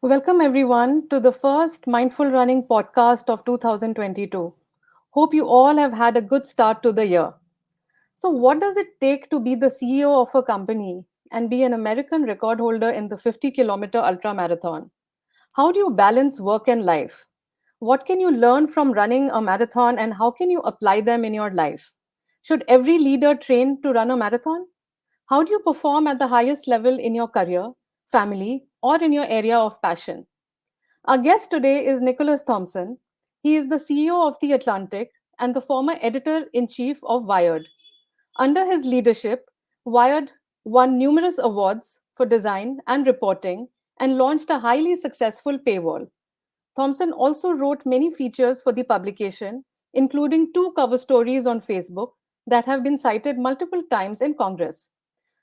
Welcome everyone to the first Mindful Running podcast of 2022. Hope you all have had a good start to the year. So, what does it take to be the CEO of a company and be an American record holder in the 50-kilometer ultra marathon? How do you balance work and life? What can you learn from running a marathon and how can you apply them in your life? Should every leader train to run a marathon? How do you perform at the highest level in your career, family, or in your area of passion? Our guest today is Nicholas Thompson. He is the CEO of The Atlantic and the former editor in chief of Wired. Under his leadership, Wired won numerous awards for design and reporting and launched a highly successful paywall. Thompson also wrote many features for the publication, including two cover stories on Facebook that have been cited multiple times in Congress.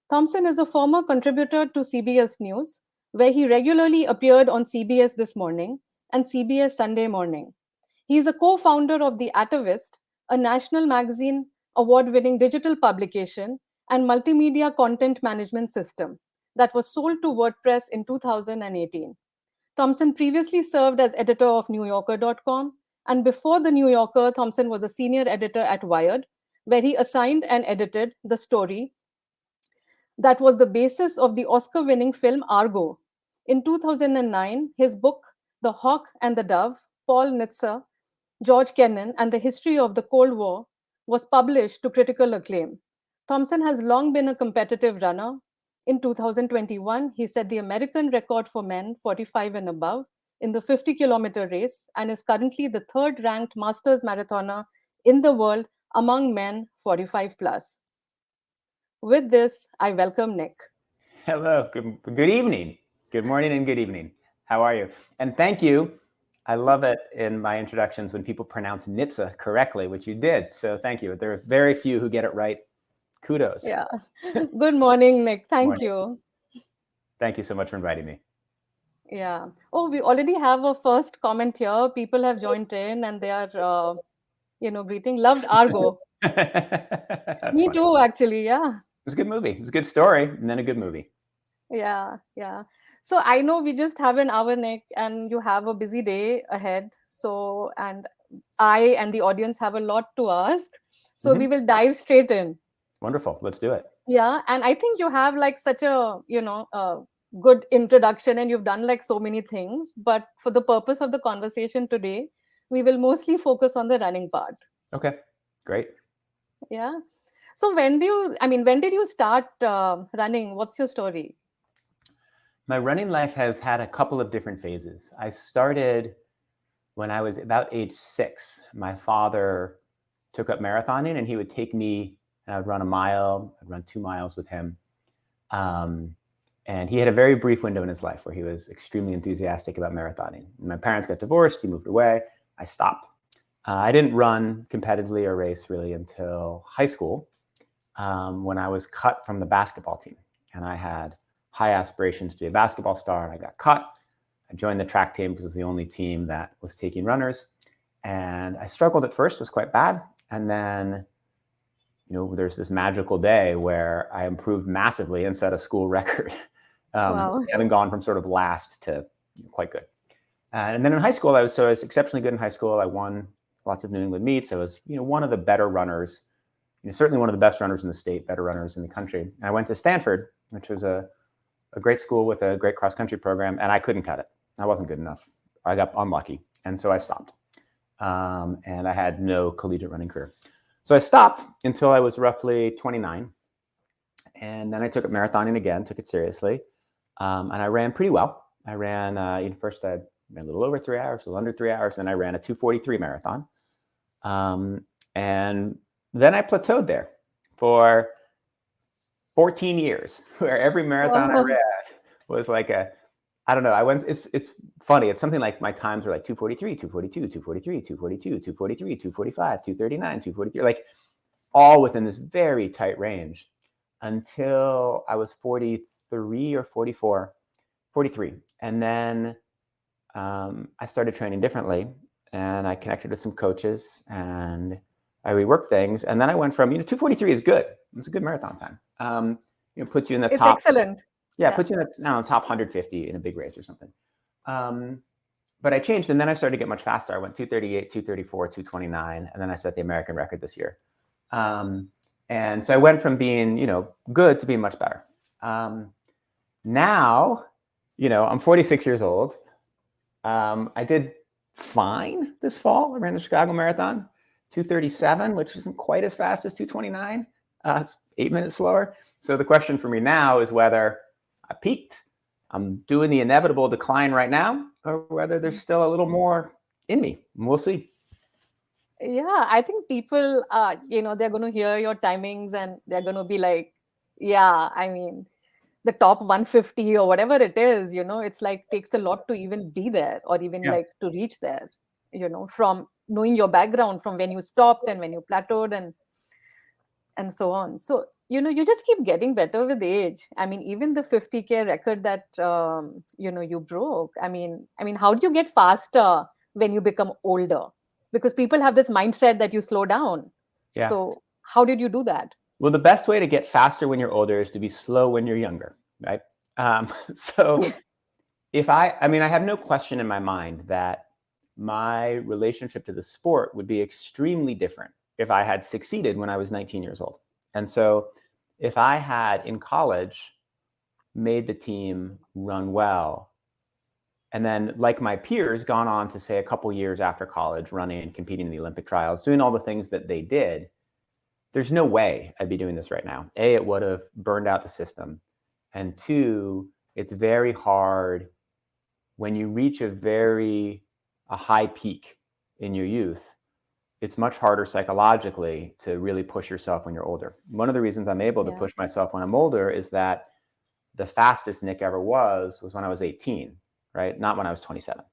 Thompson is a former contributor to CBS News, where he regularly appeared on CBS This Morning and CBS Sunday Morning. He is a co founder of The Atavist, a national magazine award winning digital publication and multimedia content management system that was sold to WordPress in 2018. Thompson previously served as editor of NewYorker.com, and before The New Yorker, Thompson was a senior editor at Wired, where he assigned and edited the story that was the basis of the Oscar winning film Argo. In 2009, his book, The Hawk and the Dove, Paul Nitze, George Kennan, and the History of the Cold War, was published to critical acclaim. Thompson has long been a competitive runner. In 2021, he set the American record for men 45 and above in the 50-kilometer race and is currently the third ranked Masters marathoner in the world among men 45 plus. With this, I welcome Nick. Hello, good evening. Good morning and good evening. How are you? And thank you. I love it in my introductions when people pronounce Nitze correctly, which you did. So thank you. There are very few who get it right. Kudos. Yeah. Good morning, Nick. Thank you. Thank you so much for inviting me. Yeah. Oh, we already have a first comment here. People have joined in and they are, greeting. Loved Argo. Me funny. too, actually. Yeah. It was a good movie. It was a good story and then a good movie. Yeah. Yeah. So I know we just have an hour, Nick, and you have a busy day ahead. So, and I and the audience have a lot to ask. So we will dive straight in. Wonderful. Let's do it. Yeah. And I think you have like such a, good introduction and you've done like so many things. But for the purpose of the conversation today, we will mostly focus on the running part. Okay. Great. Yeah. So when did you start running? What's your story? My running life has had a couple of different phases. I started when I was about age 6. My father took up marathoning and he would take me and I would run a mile, I'd run 2 miles with him. And he had a very brief window in his life where he was extremely enthusiastic about marathoning. My parents got divorced, he moved away, I stopped. I didn't run competitively or race really until high school when I was cut from the basketball team. And I had high aspirations to be a basketball star, and I got cut. I joined the track team because it was the only team that was taking runners. And I struggled at first, it was quite bad. And then, there's this magical day where I improved massively and set a school record, Wow. having gone from sort of last to quite good. And then in high school, I was exceptionally good in high school. I won lots of New England meets. I was, one of the better runners, certainly one of the best runners in the state, better runners in the country. And I went to Stanford, which was a great school with a great cross-country program, and I couldn't cut it. I wasn't good enough. I got unlucky, and so I stopped. And I had no collegiate running career. So I stopped until I was roughly 29, and then I took up marathoning again, took it seriously, and I ran pretty well. I ran, first I ran a little over 3 hours, a little under 3 hours, then I ran a 2:43 marathon. And then I plateaued there for 14 years, where every marathon I ran was like I don't know. It's funny. It's something like my times were like 2:43, 2:42, 2:43, 2:42, 2:43, 2:45, 2:39, 2:43, like all within this very tight range until I was 43 or 44, 43. And then I started training differently and I connected with some coaches and I reworked things. And then I went from, 2:43 is good. It's a good marathon time. Puts you in the top. It's excellent. Yeah, puts you in the top 150 in a big race or something. But I changed, and then I started to get much faster. I went 238, 234, 229, and then I set the American record this year. And so I went from being, good to being much better. Now, I'm 46 years old. I did fine this fall. I ran the Chicago Marathon, 237, which isn't quite as fast as 229. It's 8 minutes slower. So the question for me now is whether I peaked, I'm doing the inevitable decline right now, or whether there's still a little more in me. We'll see. Yeah, I think people, they're going to hear your timings and they're going to be like, yeah, I mean, the top 150 or whatever it is, it's like takes a lot to even be there or even Yeah. like to reach there, from knowing your background, from when you stopped and when you plateaued and so on. So, you just keep getting better with age. I mean, even the 50K record that, you broke. I mean, how do you get faster when you become older? Because people have this mindset that you slow down. Yeah. So how did you do that? Well, the best way to get faster when you're older is to be slow when you're younger, right? So I have no question in my mind that my relationship to the sport would be extremely different if I had succeeded when I was 19 years old. And so if I had in college made the team run well, and then like my peers gone on to say a couple years after college, running and competing in the Olympic trials, doing all the things that they did, there's no way I'd be doing this right now. A, it would have burned out the system. And two, it's very hard when you reach a high peak in your youth. It's much harder psychologically to really push yourself when you're older. One of the reasons I'm able to push myself when I'm older is that the fastest Nick ever was when I was 18, right? Not when I was 27.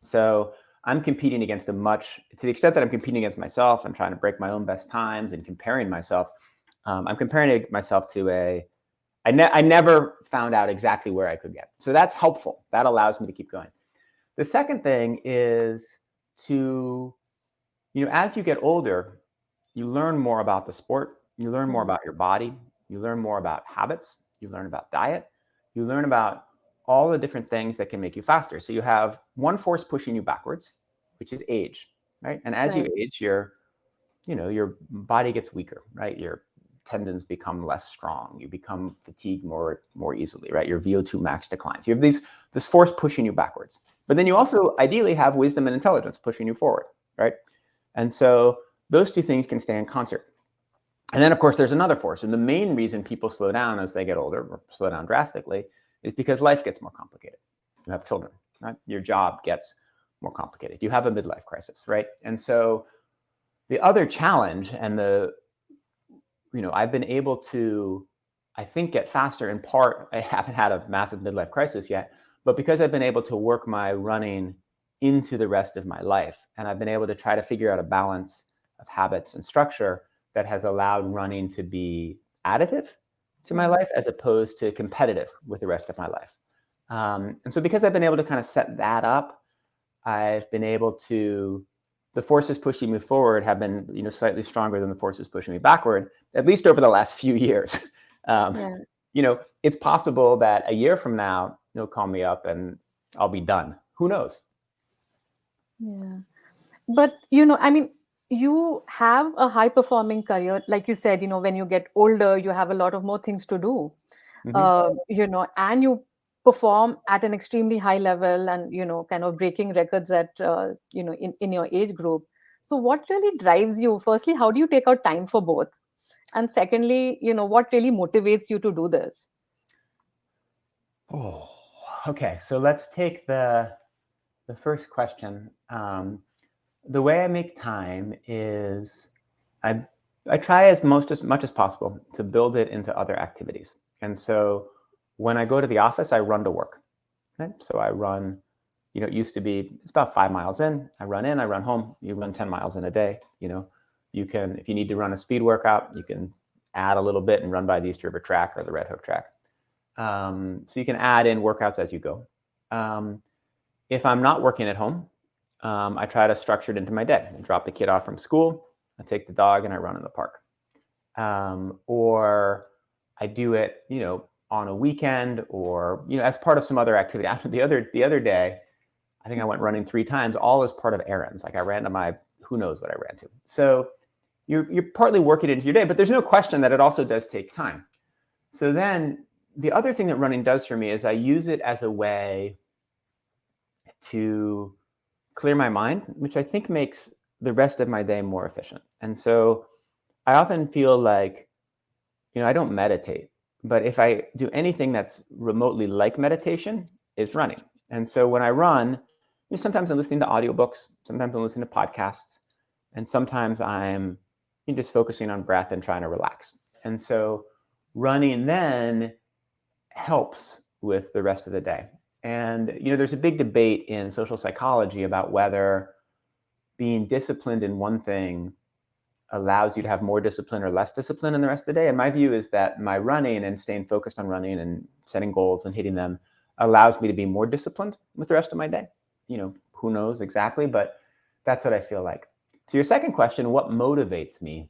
So I'm competing against to the extent that I'm competing against myself and trying to break my own best times and comparing myself. I'm comparing myself to I never found out exactly where I could get. So that's helpful. That allows me to keep going. The second thing is to, as you get older, you learn more about the sport. You learn more about your body. You learn more about habits. You learn about diet. You learn about all the different things that can make you faster. So you have one force pushing you backwards, which is age, right? And as you age, your body gets weaker, right? Your tendons become less strong. You become fatigued more easily, right? Your VO2 max declines. You have this force pushing you backwards. But then you also ideally have wisdom and intelligence pushing you forward, right? And so those two things can stay in concert. And then, of course, there's another force. And the main reason people slow down as they get older, or slow down drastically, is because life gets more complicated. You have children, right? Your job gets more complicated. You have a midlife crisis, right? And so the other challenge and I've been able to, I think, get faster in part. I haven't had a massive midlife crisis yet, but because I've been able to work my running into the rest of my life, and I've been able to try to figure out a balance of habits and structure that has allowed running to be additive to my life as opposed to competitive with the rest of my life. And so because I've been able to kind of set that up, I've been able to, the forces pushing me forward have been, slightly stronger than the forces pushing me backward, at least over the last few years. It's possible that a year from now, they'll call me up and I'll be done. Who knows? Yeah. But, you have a high performing career. Like you said, when you get older, you have a lot of more things to do, and you perform at an extremely high level and, kind of breaking records at, in your age group. So what really drives you? Firstly, how do you take out time for both? And secondly, what really motivates you to do this? Oh, okay. So let's take the first question. The way I make time is I try as much as possible to build it into other activities. And so when I go to the office, I run to work. Right? So I run, it used to be, it's about 5 miles in, I run home. You run 10 miles in a day. You can, if you need to run a speed workout, you can add a little bit and run by the East River track or the Red Hook track. So you can add in workouts as you go. If I'm not working at home, I try to structure it into my day. I drop the kid off from school, I take the dog and I run in the park. Or I do it, on a weekend or, as part of some other activity. The other day, I think I went running 3 times, all as part of errands. Like I ran to who knows what I ran to. So you're partly working into your day, but there's no question that it also does take time. So then the other thing that running does for me is I use it as a way to clear my mind, which I think makes the rest of my day more efficient. And so I often feel like, I don't meditate, but if I do anything that's remotely like meditation, it's running. And so when I run, sometimes I'm listening to audiobooks, sometimes I'm listening to podcasts, and sometimes I'm just focusing on breath and trying to relax. And so running then helps with the rest of the day. And, there's a big debate in social psychology about whether being disciplined in one thing allows you to have more discipline or less discipline in the rest of the day. And my view is that my running and staying focused on running and setting goals and hitting them allows me to be more disciplined with the rest of my day. Who knows exactly, but that's what I feel like. So your second question, what motivates me?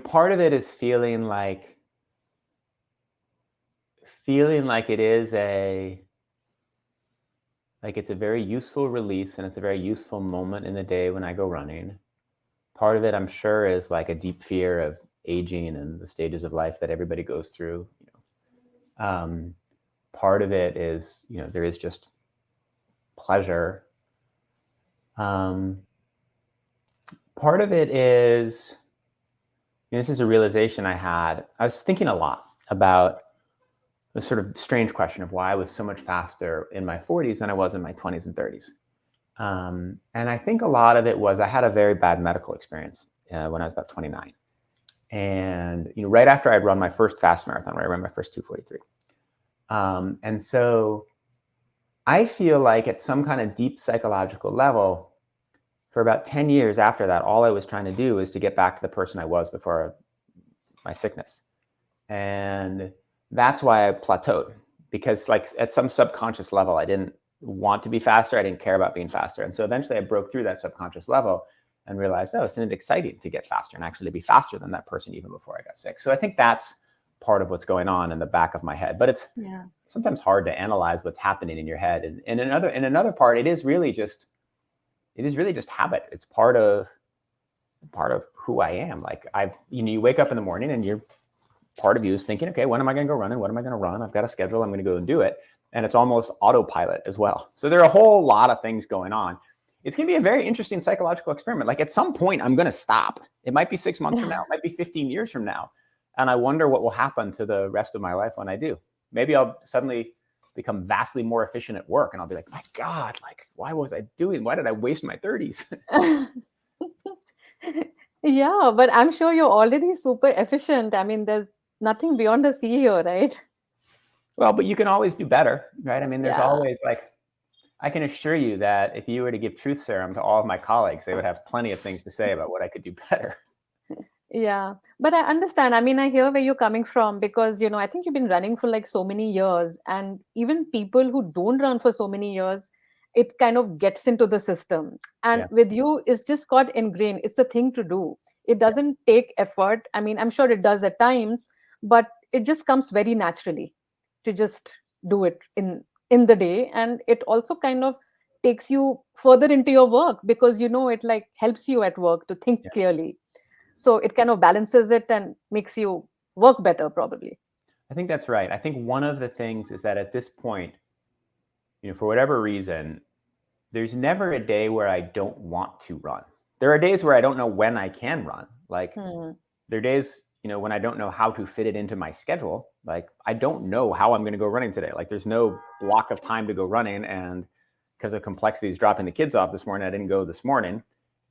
Part of it is feeling like it is it's a very useful release and it's a very useful moment in the day when I go running. Part of it, I'm sure, is like a deep fear of aging and the stages of life that everybody goes through. Part of it is, there is just pleasure. Part of it is, this is a realization I had. I was thinking a lot about the sort of strange question of why I was so much faster in my 40s than I was in my 20s and 30s. And I think a lot of it was I had a very bad medical experience when I was about 29. And, right after I'd run my first fast marathon, where I ran my first 2:43. And so I feel like at some kind of deep psychological level, for about 10 years after that, all I was trying to do was to get back to the person I was before my sickness. And that's why I plateaued, because like at some subconscious level, I didn't want to be faster. I didn't care about being faster. And so eventually I broke through that subconscious level and realized, isn't it exciting to get faster and actually be faster than that person even before I got sick? So I think that's part of what's going on in the back of my head, but it's sometimes hard to analyze what's happening in your head. And in another part, it is really just habit. It's part of who I am. Like you wake up in the morning and part of you is thinking, okay, when am I going to go running? What am I going to run? I've got a schedule. I'm going to go and do it. And it's almost autopilot as well. So there are a whole lot of things going on. It's going to be a very interesting psychological experiment. Like at some point, I'm going to stop. It might be 6 months from now. It might be 15 years from now. And I wonder what will happen to the rest of my life when I do. Maybe I'll suddenly become vastly more efficient at work. And I'll be like, my God, like, why did I waste my 30s? Yeah, but I'm sure you're already super efficient. I mean, there's nothing beyond a CEO, right? Well, but you can always do better, right? I mean, there's always I can assure you that if you were to give truth serum to all of my colleagues, they would have plenty of things to say about what I could do better. Yeah, but I understand. I mean, I hear where you're coming from because, I think you've been running for like so many years, and even people who don't run for so many years, it kind of gets into the system. And with you, it's just got ingrained. It's a thing to do. It doesn't take effort. I mean, I'm sure it does at times, but it just comes very naturally to just do it in the day. And it also kind of takes you further into your work because, it like helps you at work to think clearly. So it kind of balances it and makes you work better, probably. I think that's right. I think one of the things is that at this point, for whatever reason, there's never a day where I don't want to run. There are days where I don't know when I can run. Like there are days, when I don't know how to fit it into my schedule. Like I don't know how I'm going to go running today. Like there's no block of time to go running. And because of complexities dropping the kids off this morning, I didn't go this morning.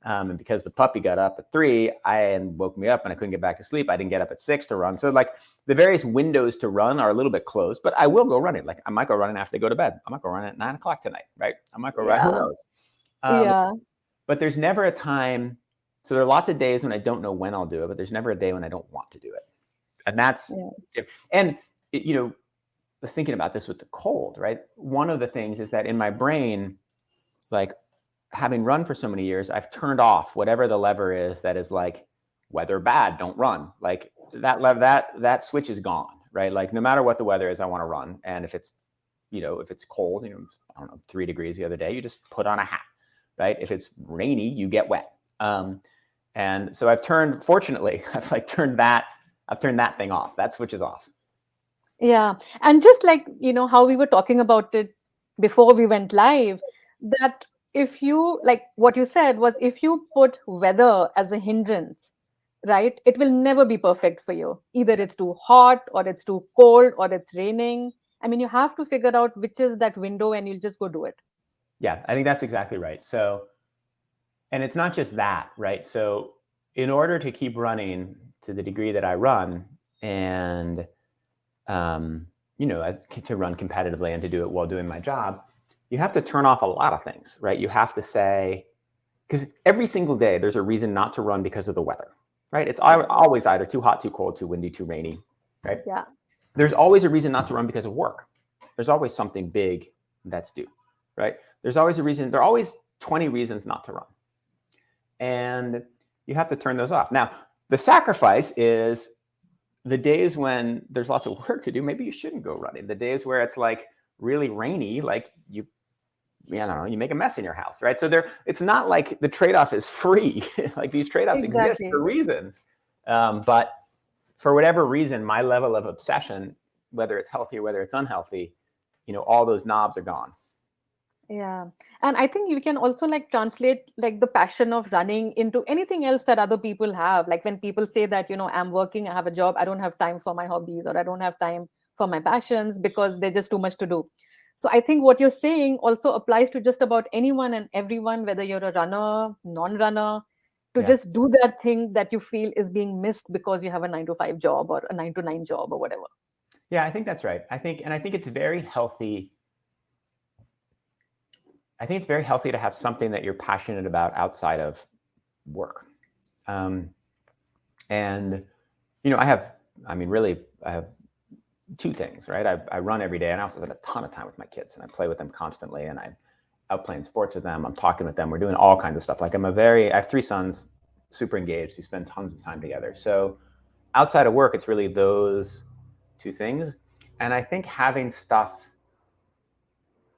And because the puppy got up at 3 and woke me up and I couldn't get back to sleep, I didn't get up at 6 to run. So like the various windows to run are a little bit closed, but I will go running. Like I might go running after they go to bed. I might go running at 9 o'clock tonight, right? I might go run, who knows? But there's never a time. So there are lots of days when I don't know when I'll do it, but there's never a day when I don't want to do it. And that's, and I was thinking about this with the cold, right? One of the things is that in my brain, like, having run for so many years, I've turned off whatever the lever is that is like, weather bad, don't run. Like that switch is gone, right? Like no matter what the weather is, I want to run. And if it's if it's cold, I don't know, 3 degrees the other day, you just put on a hat, right? If it's rainy, you get wet. And so fortunately, I've turned that thing off. That switch is off. Yeah. And just like, how we were talking about it before we went live, that if you, like what you said was, if you put weather as a hindrance, right, it will never be perfect for you. Either it's too hot or it's too cold or it's raining. I mean, you have to figure out which is that window and you'll just go do it. Yeah, I think that's exactly right. So, and it's not just that, right? So in order to keep running to the degree that I run and, to run competitively and to do it while doing my job, you have to turn off a lot of things, right? You have to say, because every single day there's a reason not to run because of the weather, right? It's always either too hot, too cold, too windy, too rainy, right? Yeah. There's always a reason not to run because of work. There's always something big that's due, right? There's always a reason. There are always 20 reasons not to run. And you have to turn those off. Now, the sacrifice is the days when there's lots of work to do, maybe you shouldn't go running. The days where it's really rainy, you make a mess in your house, right? So it's not like the trade-off is free. These trade-offs exist for reasons. But for whatever reason, my level of obsession, whether it's healthy or whether it's unhealthy, all those knobs are gone. Yeah. And I think you can also translate the passion of running into anything else that other people have. Like when people say that, I'm working, I have a job, I don't have time for my hobbies, or I don't have time for my passions because there's just too much to do. So I think what you're saying also applies to just about anyone and everyone, whether you're a runner, non-runner, to just do that thing that you feel is being missed because you have a 9-to-5 job or a 9-to-9 job or whatever. Yeah, I think that's right. I think it's very healthy. I think it's very healthy to have something that you're passionate about outside of work. And, I have 2 things, right? I run every day, and I also spend a ton of time with my kids, and I play with them constantly, and I'm out playing sports with them. I'm talking with them. We're doing all kinds of stuff. I have 3 sons, super engaged. We spend tons of time together. So outside of work, it's really those 2 things. And I think having stuff,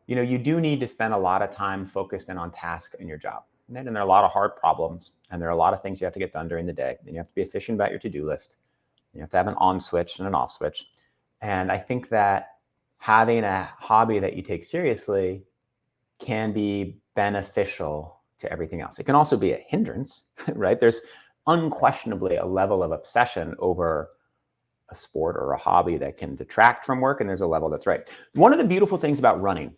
you do need to spend a lot of time focused in on task in your job. And there are a lot of hard problems, and there are a lot of things you have to get done during the day. And you have to be efficient about your to-do list. You have to have an on switch and an off switch. And I think that having a hobby that you take seriously can be beneficial to everything else. It can also be a hindrance, right? There's unquestionably a level of obsession over a sport or a hobby that can detract from work, and there's a level that's right. One of the beautiful things about running,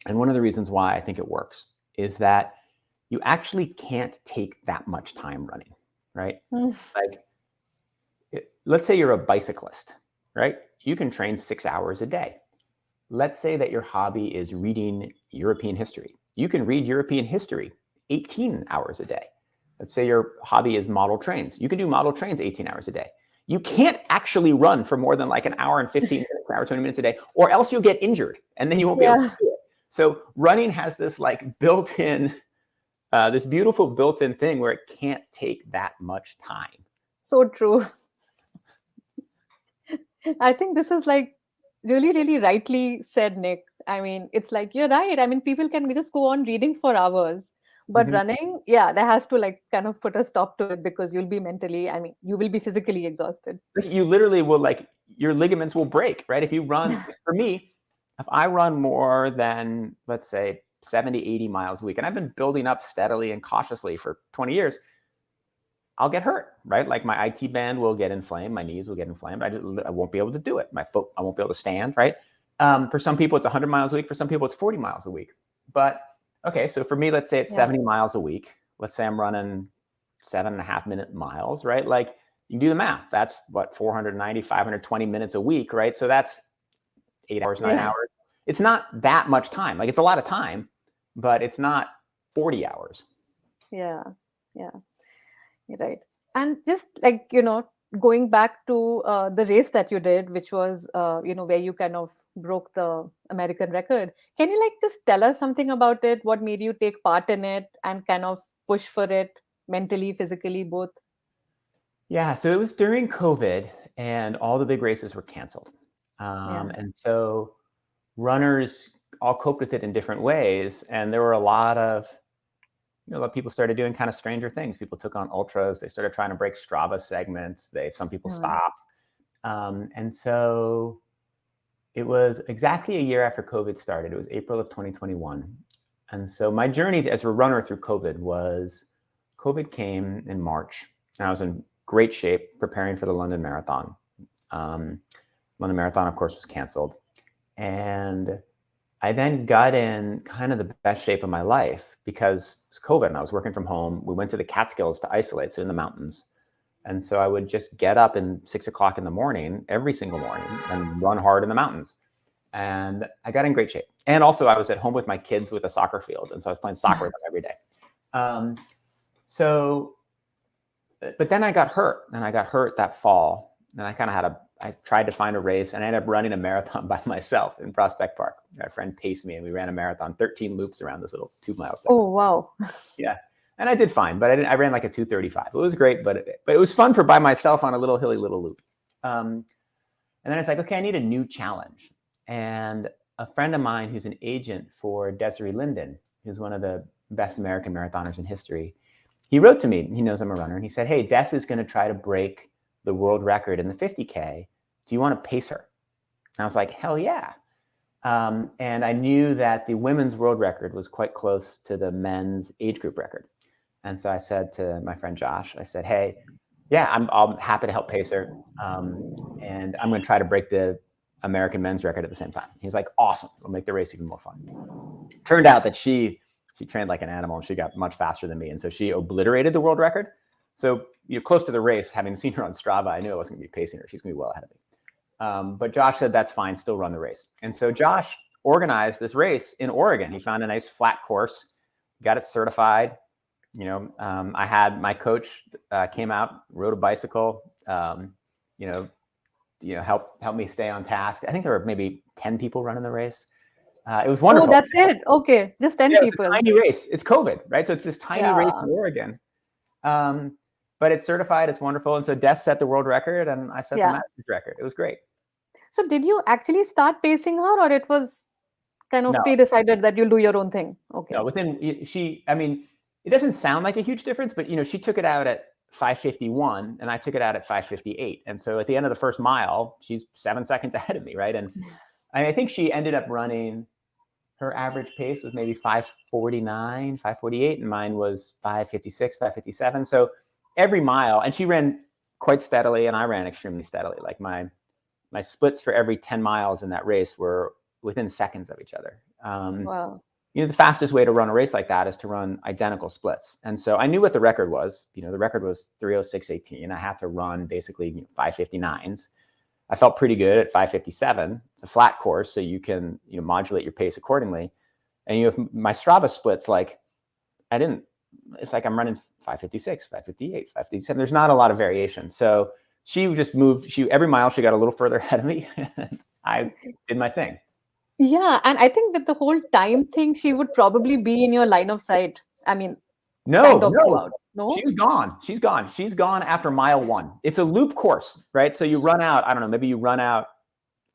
and one of the reasons why I think it works, is that you actually can't take that much time running, right? Let's say you're a bicyclist, right? You can train 6 hours a day. Let's say that your hobby is reading European history. You can read European history 18 hours a day. Let's say your hobby is model trains. You can do model trains 18 hours a day. You can't actually run for more than an hour and 15 minutes, an hour, 20 minutes a day, or else you'll get injured and then you won't be able to do it. So running has this built-in, this beautiful built-in thing where it can't take that much time. So true. I think this is really, really rightly said, Nick. I mean, it's you're right. I mean, people can just go on reading for hours, but running, there has to kind of put a stop to it, because you'll be you will be physically exhausted. You literally will your ligaments will break, right? If you run, for me, if I run more than, let's say, 70, 80 miles a week, and I've been building up steadily and cautiously for 20 years, I'll get hurt, right? My IT band will get inflamed, my knees will get inflamed. I won't be able to do it. My foot, I won't be able to stand, right? For some people, it's 100 miles a week. For some people, it's 40 miles a week. But okay, so for me, let's say it's 70 miles a week. Let's say I'm running 7.5-minute miles, right? You can do the math. That's what, 490, 520 minutes a week, right? So that's 8 hours, 9 hours. It's not that much time. It's a lot of time, but it's not 40 hours. Yeah. You're right. And just going back to the race that you did, which was, where you kind of broke the American record. Can you just tell us something about it? What made you take part in it and kind of push for it mentally, physically, both? Yeah, so it was during COVID and all the big races were canceled. And so runners all coped with it in different ways. And there were a lot of, people started doing kind of stranger things. People took on ultras. They started trying to break Strava segments. Some people stopped. And so it was exactly a year after COVID started. It was April of 2021. And so my journey as a runner through COVID came in March, and I was in great shape preparing for the London Marathon. London Marathon, of course, was canceled. And I then got in kind of the best shape of my life because it was COVID and I was working from home. We went to the Catskills to isolate, so in the mountains. And so I would just get up in 6 o'clock in the morning, every single morning, and run hard in the mountains. And I got in great shape. And also I was at home with my kids with a soccer field. And so I was playing soccer with them every day. But then I got hurt, and I got hurt that fall. And I tried to find a race, and I ended up running a marathon by myself in Prospect Park. My friend paced me, and we ran a marathon, 13 loops around this little 2-mile segment. Oh, wow. Yeah. And I did fine, but I ran like a 2:35. It was great, but it was fun for by myself on a little hilly little loop. And then it's like, okay, I need a new challenge. And a friend of mine who's an agent for Desiree Linden, who's one of the best American marathoners in history, he wrote to me. He knows I'm a runner. And he said, hey, Des is going to try to break the world record in the 50K. Do you want to pace her? And I was like, hell yeah. And I knew that the women's world record was quite close to the men's age group record. And so I said to my friend Josh, I said, hey, yeah, I'm happy to help pace her. And I'm going to try to break the American men's record at the same time. He's like, awesome. It'll make the race even more fun. Turned out that she trained like an animal, and she got much faster than me. And so she obliterated the world record. So close to the race, having seen her on Strava, I knew I wasn't going to be pacing her. She's going to be well ahead of me. But Josh said, that's fine, still run the race. And so Josh organized this race in Oregon. He found a nice flat course, got it certified. I had my coach came out, rode a bicycle, help me stay on task. I think there were maybe 10 people running the race. It was wonderful. Oh, that's it. Okay. Just 10 people. It's a tiny race. It's COVID, right? So it's this tiny race in Oregon. But it's certified. It's wonderful. And so Des set the world record, and I set the Masters record. It was great. So did you actually start pacing her, or it was kind of pre-decided that you'll do your own thing? Okay. No, it doesn't sound like a huge difference, but she took it out at 5:51 and I took it out at 5:58. And so at the end of the first mile, she's 7 seconds ahead of me, right? And I think she ended up running, her average pace was maybe 5:49, 5:48, and mine was 5:56, 5:57. So every mile, and she ran quite steadily and I ran extremely steadily. Like my splits for every 10 miles in that race were within seconds of each other. Wow. The fastest way to run a race like that is to run identical splits. And so I knew what the record was. The record was 3:06:18. I had to run basically 5:59s. I felt pretty good at 5:57. It's a flat course, so you can modulate your pace accordingly. And you have my Strava splits, it's like I'm running 5:56, 5:58, 5:57. There's not a lot of variation. So she just moved. Every mile she got a little further ahead of me. And I did my thing. Yeah, and I think with the whole time thing, she would probably be in your line of sight. No, she's gone. She's gone after mile 1. It's a loop course, right? So you run out, I don't know, maybe you run out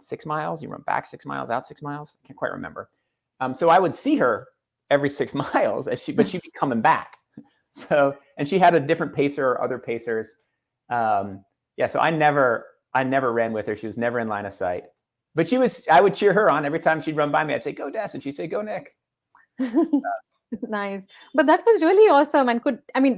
6 miles, you run back 6 miles, out 6 miles. I can't quite remember. So I would see her every 6 miles, but she'd be coming back. So, and she had a different pacer or other pacers. So I never ran with her. She was never in line of sight. But I would cheer her on every time she'd run by me. I'd say, go Des. And she'd say, go Nick. Nice. But that was really awesome. And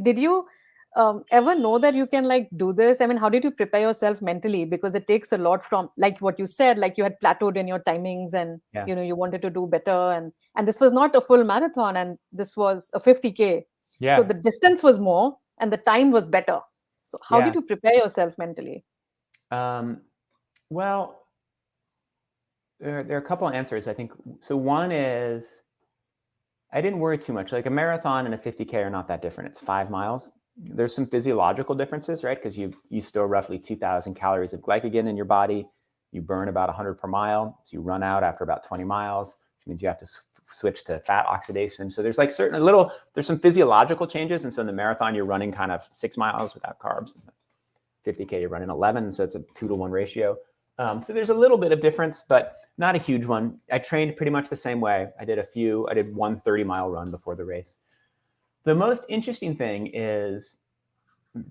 did you ever know that you can do this? How did you prepare yourself mentally? Because it takes a lot from, like what you said, like you had plateaued in your timings and, you wanted to do better. And this was not a full marathon, and this was a 50K. Yeah. So the distance was more and the time was better. So how did you prepare yourself mentally? Well, there are a couple of answers, I think. So one is, I didn't worry too much. Like a marathon and a 50K are not that different. It's 5 miles. There's some physiological differences, right? Because you store roughly 2,000 calories of glycogen in your body. You burn about 100 per mile. So you run out after about 20 miles, which means you have to switch to fat oxidation. So there's there's some physiological changes. And so in the marathon, you're running kind of 6 miles without carbs. 50K, you're running 11. So it's a 2-to-1 ratio. So there's a little bit of difference, but not a huge one. I trained pretty much the same way. I did one 30-mile run before the race. The most interesting thing is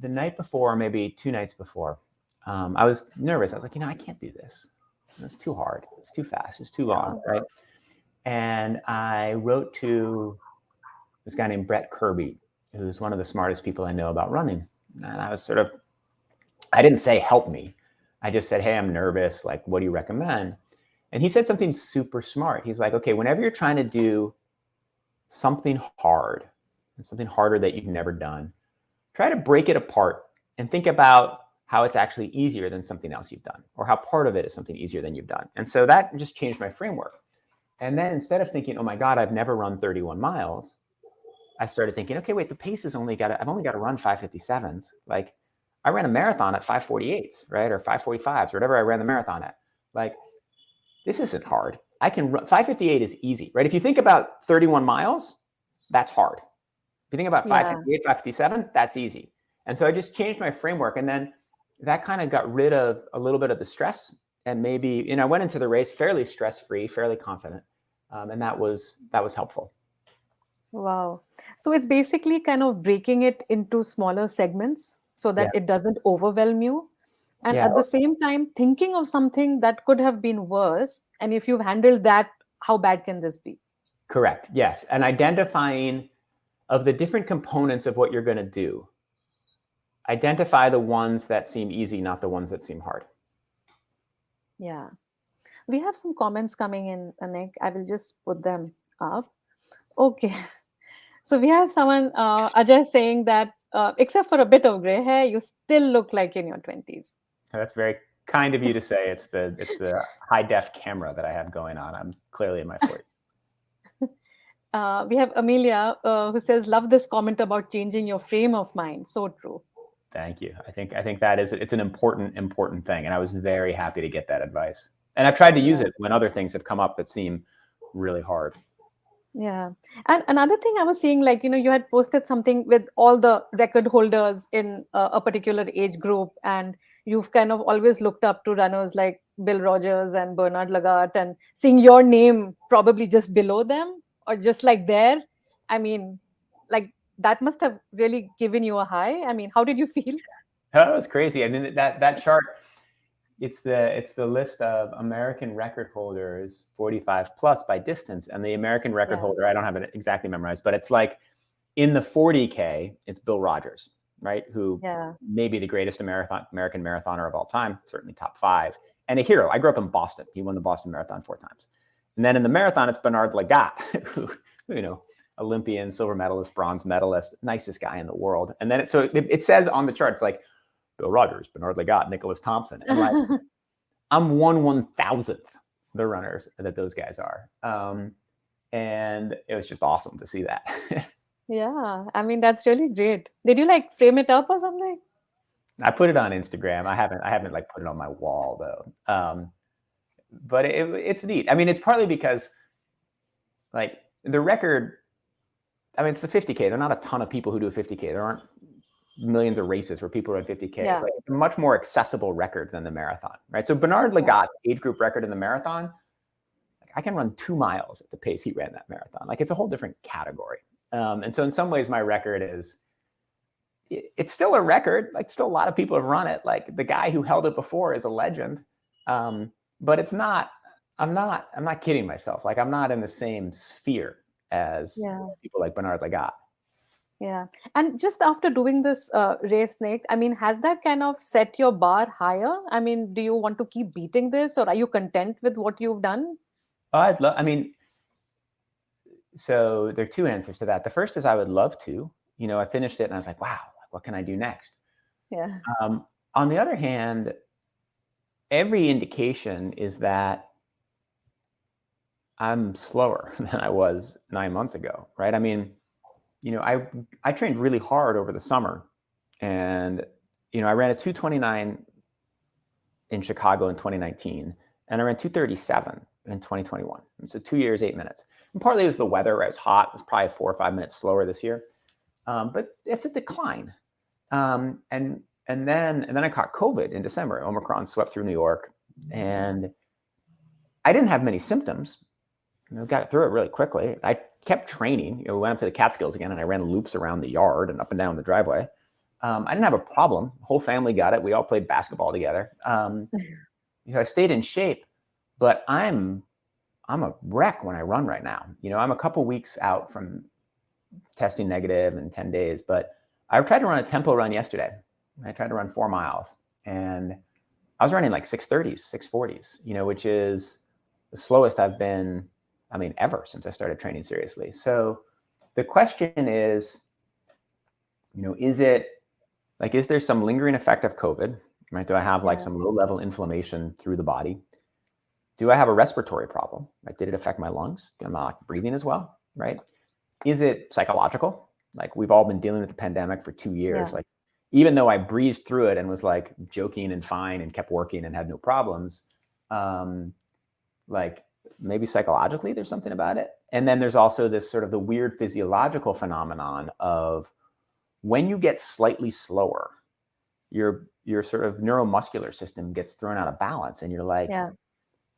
the night before, maybe 2 nights before, I was nervous. I was like, I can't do this. It's too hard. It's too fast. It's too long, right? And I wrote to this guy named Brett Kirby, who's one of the smartest people I know about running. And I was I didn't say, help me. I just said, hey, I'm nervous. Like, what do you recommend? And he said something super smart. He's like, okay, whenever you're trying to do something hard, and something harder that you've never done, try to break it apart and think about how it's actually easier than something else you've done, or how part of it is something easier than you've done. And so that just changed my framework. And then instead of thinking, oh my God, I've never run 31 miles, I started thinking, okay, wait, the pace is I've only got to run 5:57s. Like, I ran a marathon at 5:48s, right? Or 5:45s, or whatever I ran the marathon at. Like, this isn't hard. I can run 5:58 is easy, right? If you think about 31 miles, that's hard. If you think about 5:58, 5:57, that's easy. And so I just changed my framework, and then that kind of got rid of a little bit of the stress, and maybe, I went into the race fairly stress-free, fairly confident, and that was helpful. Wow. So it's basically kind of breaking it into smaller segments so that it doesn't overwhelm you. And at the same time, thinking of something that could have been worse. And if you've handled that, how bad can this be? Correct. Yes. And identifying of the different components of what you're going to do, identify the ones that seem easy, not the ones that seem hard. Yeah. We have some comments coming in, Nick. I will just put them up. Okay. So we have someone, Ajay, saying that except for a bit of gray hair, you still look like in your 20s. That's very kind of you to say. It's the high def camera that I have going on. I'm clearly in my 40s. We have Amelia who says, love this comment about changing your frame of mind. So true. Thank you. I think it's an important thing. And I was very happy to get that advice. And I've tried to use it when other things have come up that seem really hard. Yeah. And another thing I was seeing, like, you had posted something with all the record holders in a particular age group, and you've kind of always looked up to runners like Bill Rogers and Bernard Lagat, and seeing your name probably just below them or just like there. I mean, like, that must have really given you a high. I mean, how did you feel? That was crazy. I mean, that chart, it's the list of American record holders 45 plus by distance, and the American record holder, I don't have it exactly memorized, but it's like in the 40K, it's Bill Rogers, right? Who may be the greatest American marathoner of all time, certainly top 5, and a hero. I grew up in Boston. He won the Boston Marathon 4 times. And then in the marathon, it's Bernard Lagat, who, Olympian, silver medalist, bronze medalist, nicest guy in the world. And then it says on the chart, it's like Bill Rogers, Bernard Lagat, Nicholas Thompson. And like, I'm 1/1000th the runners that those guys are. And it was just awesome to see that. Yeah. I mean, that's really great. Did you like frame it up or something? I put it on Instagram. I haven't like put it on my wall though. But it's neat. I mean, it's partly because like the record, I mean, it's the 50K. There are not a ton of people who do a 50K. There aren't millions of races where people run 50K. It's like a much more accessible record than the marathon, right? So Bernard Lagat's age group record in the marathon, like, I can run 2 miles at the pace he ran that marathon. Like, it's a whole different category. And so in some ways, my record it's still a record. Like, still a lot of people have run it. Like, the guy who held it before is a legend. But it's not, I'm not kidding myself. Like, I'm not in the same sphere as people like Bernard Lagat. Yeah. And just after doing this race, Nick, I mean, has that kind of set your bar higher? I mean, do you want to keep beating this, or are you content with what you've done? I mean, so there are 2 answers to that. The first is I would love to. I finished it and I was like, wow, what can I do next? Yeah. On the other hand, every indication is that I'm slower than I was 9 months ago, right? I mean, I trained really hard over the summer, and, I ran a 2:29 in Chicago in 2019, and I ran 2:37 in 2021. And so 2 years, 8 minutes. And partly it was the weather, right? It was hot. It was probably 4 or 5 minutes slower this year. But it's a decline. And then I caught COVID in December. Omicron swept through New York. And I didn't have many symptoms. Got through it really quickly. I kept training. We went up to the Catskills again, and I ran loops around the yard and up and down the driveway. I didn't have a problem. The whole family got it. We all played basketball together. I stayed in shape, but I'm a wreck when I run right now. I'm a couple weeks out from testing negative in 10 days, but I tried to run a tempo run yesterday. I tried to run 4 miles, and I was running like 6:30s, 6:40s, which is the slowest I've been, ever since I started training seriously. So the question is, is there some lingering effect of COVID, right? Do I have some low level inflammation through the body? Do I have a respiratory problem? Right? Did it affect my lungs? Am I not breathing as well, right? Is it psychological? Like, we've all been dealing with the pandemic for 2 years. Yeah. Like, even though I breezed through it and was like joking and fine and kept working and had no problems, maybe psychologically there's something about it. And then there's also this sort of the weird physiological phenomenon of when you get slightly slower, your sort of neuromuscular system gets thrown out of balance, and you're like, wait,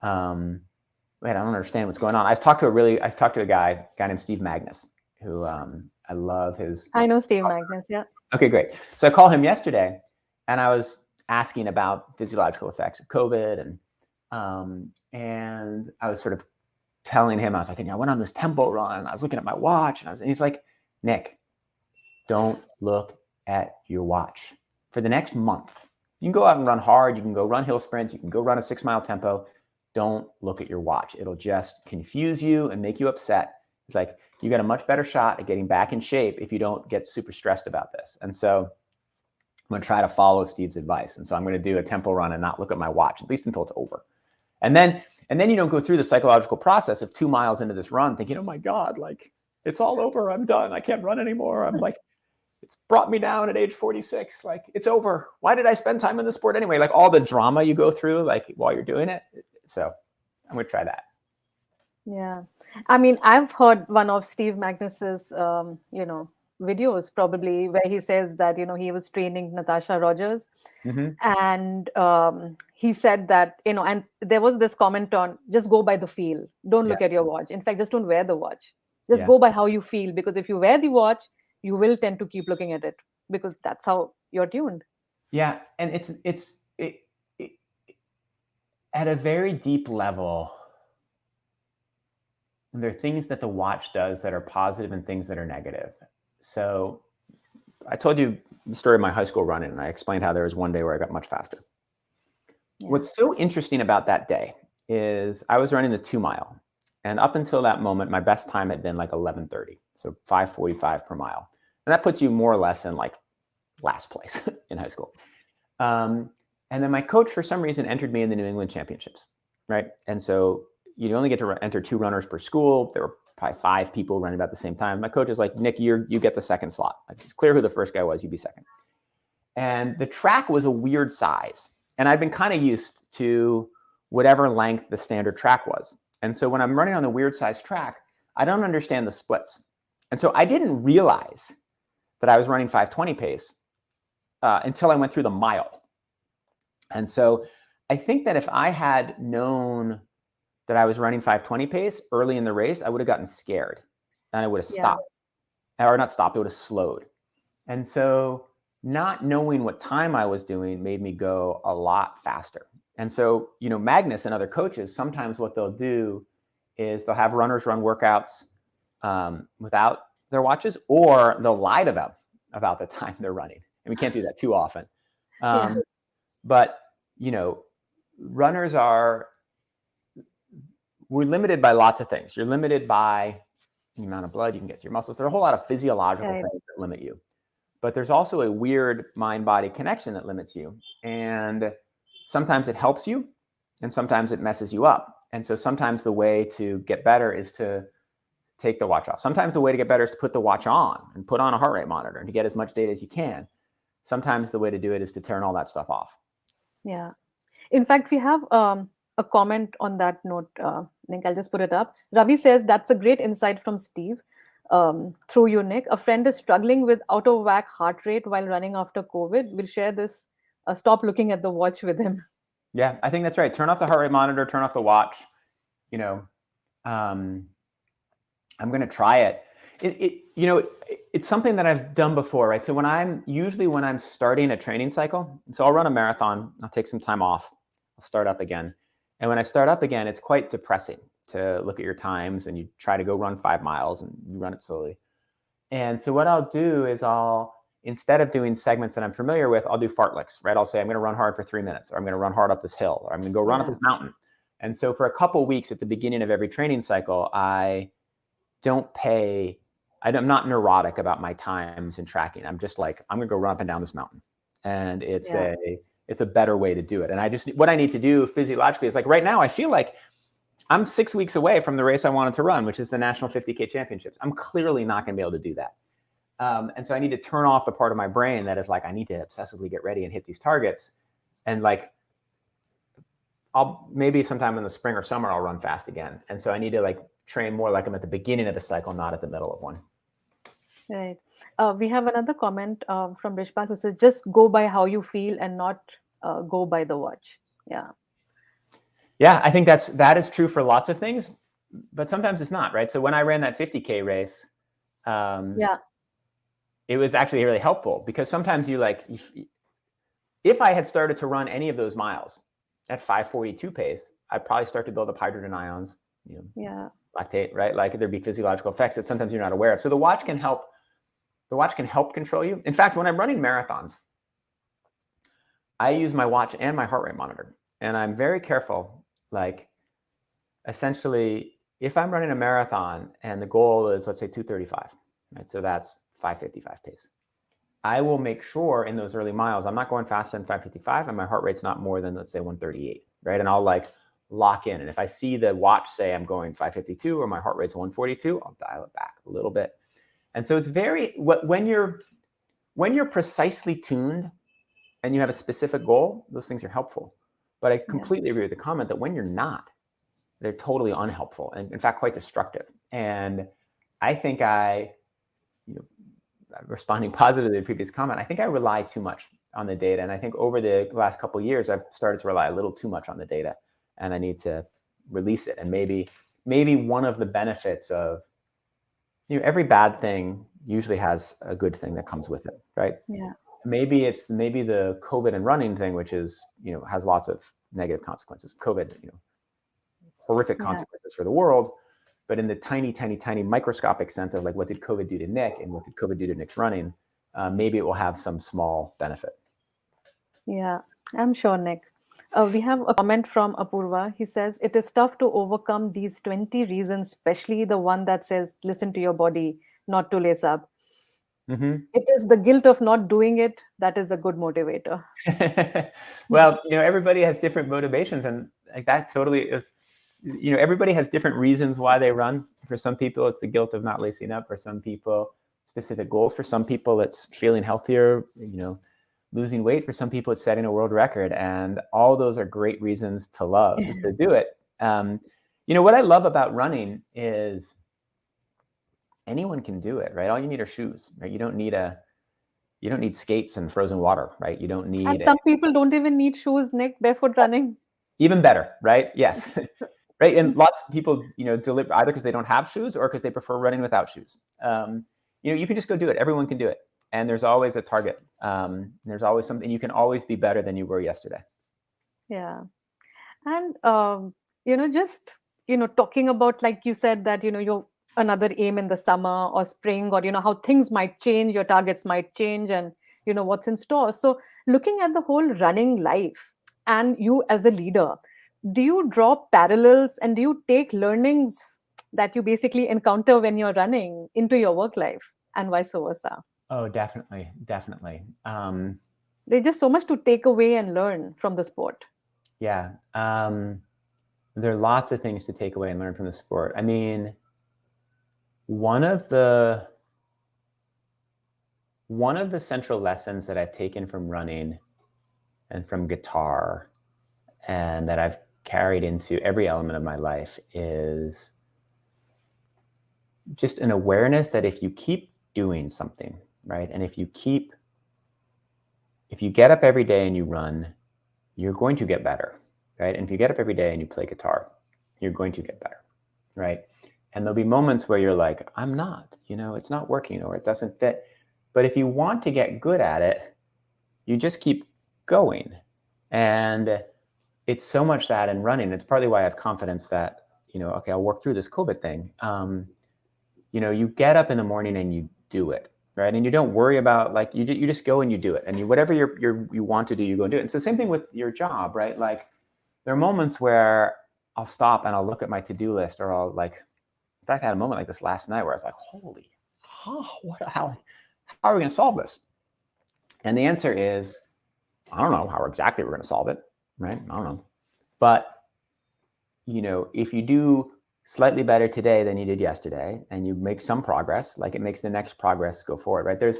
I don't understand what's going on. I've talked to a guy named Steve Magnus, who I love his. I know Steve Magnus, yeah. Okay, great. So I called him yesterday, and I was asking about physiological effects of COVID, and I was sort of telling him, I was like, I went on this tempo run, and I was looking at my watch, and he's like, Nick, don't look at your watch for the next month. You can go out and run hard. You can go run hill sprints. You can go run a 6-mile tempo. Don't look at your watch. It'll just confuse you and make you upset. It's like, you got a much better shot at getting back in shape if you don't get super stressed about this. And so I'm going to try to follow Steve's advice. And so I'm going to do a tempo run and not look at my watch, at least until it's over. And then you don't go through the psychological process of 2 miles into this run thinking, oh my God, like, it's all over. I'm done. I can't run anymore. I'm like, it's brought me down at age 46. Like, it's over. Why did I spend time in the sport anyway? Like, all the drama you go through, like, while you're doing it. So I'm going to try that. Yeah. I've heard one of Steve Magnus's, videos probably, where he says that, he was training Natasha Rogers. And he said that, and there was this comment on, just go by the feel. Don't look at your watch. In fact, just don't wear the watch. Just go by how you feel. Because if you wear the watch, you will tend to keep looking at it, because that's how you're tuned. Yeah. And it's at a very deep level, there are things that the watch does that are positive and things that are negative. So I told you the story of my high school running, and I explained how there was one day where I got much faster. Yeah. What's so interesting about that day is I was running the 2 mile, and up until that moment, my best time had been like 11:30, so 5:45 per mile. And that puts you more or less in like last place in high school. And then my coach, for some reason, entered me in the New England Championships, right? And so you only get to enter 2 runners per school. There were probably 5 people running about the same time. My coach is like, Nick, you get the second slot. Like, it's clear who the first guy was. You be second. And the track was a weird size. And I'd been kind of used to whatever length the standard track was. And so when I'm running on the weird size track, I don't understand the splits. And so I didn't realize that I was running 5:20 pace until I went through the mile. And so I think that if I had known that I was running 5:20 pace early in the race, I would have gotten scared and I would have stopped. Or not stopped, it would have slowed. And so not knowing what time I was doing made me go a lot faster. And so, Magnus and other coaches, sometimes what they'll do is they'll have runners run workouts without their watches, or they'll lie to them about the time they're running. And we can't do that too often. But, runners we're limited by lots of things. You're limited by the amount of blood you can get to your muscles. There are a whole lot of physiological things that limit you. But there's also a weird mind-body connection that limits you. And sometimes it helps you, and sometimes it messes you up. And so sometimes the way to get better is to take the watch off. Sometimes the way to get better is to put the watch on and put on a heart rate monitor and to get as much data as you can. Sometimes the way to do it is to turn all that stuff off. Yeah. In fact, we have a comment on that note. I think I'll just put it up. Ravi says, that's a great insight from Steve. Through you, Nick. A friend is struggling with out of whack heart rate while running after COVID. We'll share this. Stop looking at the watch with him. Yeah, I think that's right. Turn off the heart rate monitor, turn off the watch. You know, I'm going to try it. It's something that I've done before, right? So when I'm starting a training cycle, so I'll run a marathon, I'll take some time off, I'll start up again. And when I start up again, it's quite depressing to look at your times and you try to go run 5 miles and you run it slowly. And so what I'll do is instead of doing segments that I'm familiar with, I'll do fartleks, right? I'll say, I'm going to run hard for 3 minutes, or I'm going to run hard up this hill, or I'm going to go run up this mountain. And so for a couple of weeks at the beginning of every training cycle, I'm not neurotic about my times and tracking. I'm just like, I'm going to go run up and down this mountain. And it's a better way to do it. And what I need to do physiologically is like right now, I feel like I'm 6 weeks away from the race I wanted to run, which is the National 50K Championships. I'm clearly not going to be able to do that. And so I need to turn off the part of my brain that is like, I need to obsessively get ready and hit these targets. And like, maybe sometime in the spring or summer, I'll run fast again. And so I need to like train more like I'm at the beginning of the cycle, not at the middle of one. Right. We have another comment from Rishpal who says, just go by how you feel and not go by the watch. Yeah. Yeah, I think that is true for lots of things, but sometimes it's not, right? So when I ran that 50K race, it was actually really helpful because sometimes if I had started to run any of those miles at 5:42 pace, I'd probably start to build up hydrogen ions, lactate, right? Like there'd be physiological effects that sometimes you're not aware of. So the watch can help. The watch can help control you. In fact, when I'm running marathons, I use my watch and my heart rate monitor, and I'm very careful. Like, essentially, if I'm running a marathon and the goal is, let's say, 2:35, right? So that's 5:55 pace. I will make sure in those early miles, I'm not going faster than 5:55 and my heart rate's not more than, let's say, 138, right? And I'll like lock in. And if I see the watch say I'm going 5:52 or my heart rate's 142, I'll dial it back a little bit. And so it's when you're precisely tuned and you have a specific goal, those things are helpful. But I completely agree with the comment that when you're not, they're totally unhelpful and in fact quite destructive. And I think responding positively to the previous comment, I think I rely too much on the data. And I think over the last couple of years, I've started to rely a little too much on the data and I need to release it. And maybe one of the benefits of, every bad thing usually has a good thing that comes with it, right? Yeah. Maybe the COVID and running thing, which is, has lots of negative consequences. COVID, horrific consequences for the world. But in the tiny, tiny, tiny microscopic sense of like, what did COVID do to Nick and what did COVID do to Nick's running? Maybe it will have some small benefit. Yeah, I'm sure, Nick. We have a comment from Apurva. He says, it is tough to overcome these 20 reasons, especially the one that says, listen to your body, not to lace up. Mm-hmm. It is the guilt of not doing it that is a good motivator. Well, everybody has different motivations and like that totally, everybody has different reasons why they run. For some people, it's the guilt of not lacing up. For some people, specific goals. For some people, it's feeling healthier, losing weight. For some people, it's setting a world record. And all those are great reasons to love to do it. What I love about running is anyone can do it, right? All you need are shoes, right? You don't need skates and frozen water, right? You don't need. And some people don't even need shoes, Nick, barefoot running. Even better, right? Yes. Right. And lots of people, deliver either because they don't have shoes or because they prefer running without shoes. You can just go do it. Everyone can do it. And there's always a target. There's always something. You can always be better than you were yesterday. Yeah. And, talking about, like you said, that, your another aim in the summer or spring or, how things might change, your targets might change and, what's in store. So looking at the whole running life and you as a leader, do you draw parallels and do you take learnings that you basically encounter when you're running into your work life and vice versa? Oh, definitely. Definitely. There's just so much to take away and learn from the sport. Yeah. There are lots of things to take away and learn from the sport. I mean, one of the central lessons that I've taken from running and from guitar and that I've carried into every element of my life is just an awareness that if you keep doing something, right? And if you get up every day and you run, you're going to get better, right? And if you get up every day and you play guitar, you're going to get better, right? And there'll be moments where you're like, I'm not, it's not working or it doesn't fit. But if you want to get good at it, you just keep going. And it's so much that in running, it's partly why I have confidence that, okay, I'll work through this COVID thing. You get up in the morning and you do it, right? And you don't worry about you just go and you do it. And whatever you want to do, you go and do it. And so same thing with your job, right? Like there are moments where I'll stop and I'll look at my to-do list, or I'll in fact, I had a moment like this last night where I was like, holy, how are we going to solve this? And the answer is, I don't know how exactly we're going to solve it, right? I don't know. But, if you do slightly better today than you did yesterday, and you make some progress, it makes the next progress go forward, right?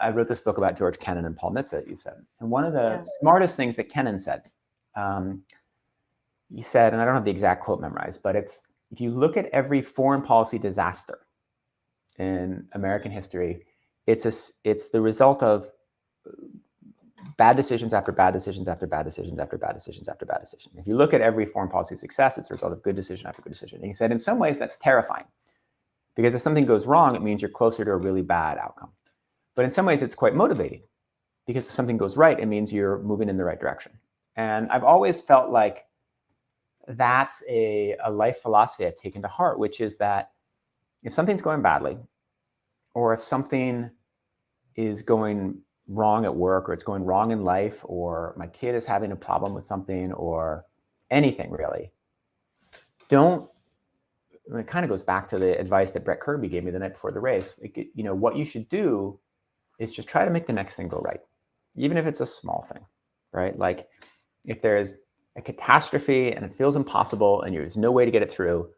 I wrote this book about George Kennan and Paul Nitze, you said. And one of the smartest things that Kennan said, he said, and I don't have the exact quote memorized, but it's, if you look at every foreign policy disaster in American history, it's the result of bad decisions after bad decisions after bad decisions after bad decisions after bad decision. If you look at every foreign policy success, it's a result of good decision after good decision. And he said, in some ways, that's terrifying, because if something goes wrong, it means you're closer to a really bad outcome. But in some ways, it's quite motivating, because if something goes right, it means you're moving in the right direction. And I've always felt like that's a life philosophy I've taken to heart, which is that if something's going badly, or if something is going wrong at work, or it's going wrong in life, or my kid is having a problem with something, or anything really, it kind of goes back to the advice that Brett Kirby gave me the night before the race. What you should do is just try to make the next thing go right, even if it's a small thing, right? Like if there's a catastrophe and it feels impossible and there's no way to get it through,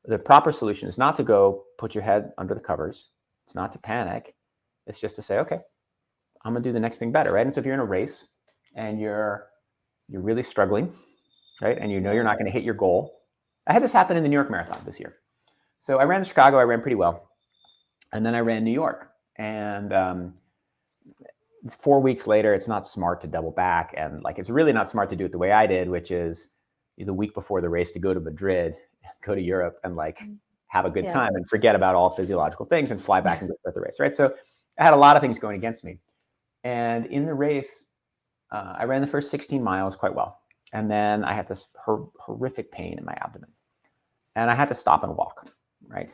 the proper solution is not to go put your head under the covers. It's not to panic. It's just to say, okay, I'm gonna do the next thing better, right? And so if you're in a race and you're really struggling, right? And you're not gonna hit your goal. I had this happen in the New York Marathon this year. So I ran the Chicago, I ran pretty well. And then I ran New York. And 4 weeks later, it's not smart to double back. And it's really not smart to do it the way I did, which is the week before the race to go to Madrid, go to Europe and have a good time and forget about all physiological things and fly back and go start the race, right? So I had a lot of things going against me. And in the race, I ran the first 16 miles quite well. And then I had this horrific pain in my abdomen. And I had to stop and walk, right?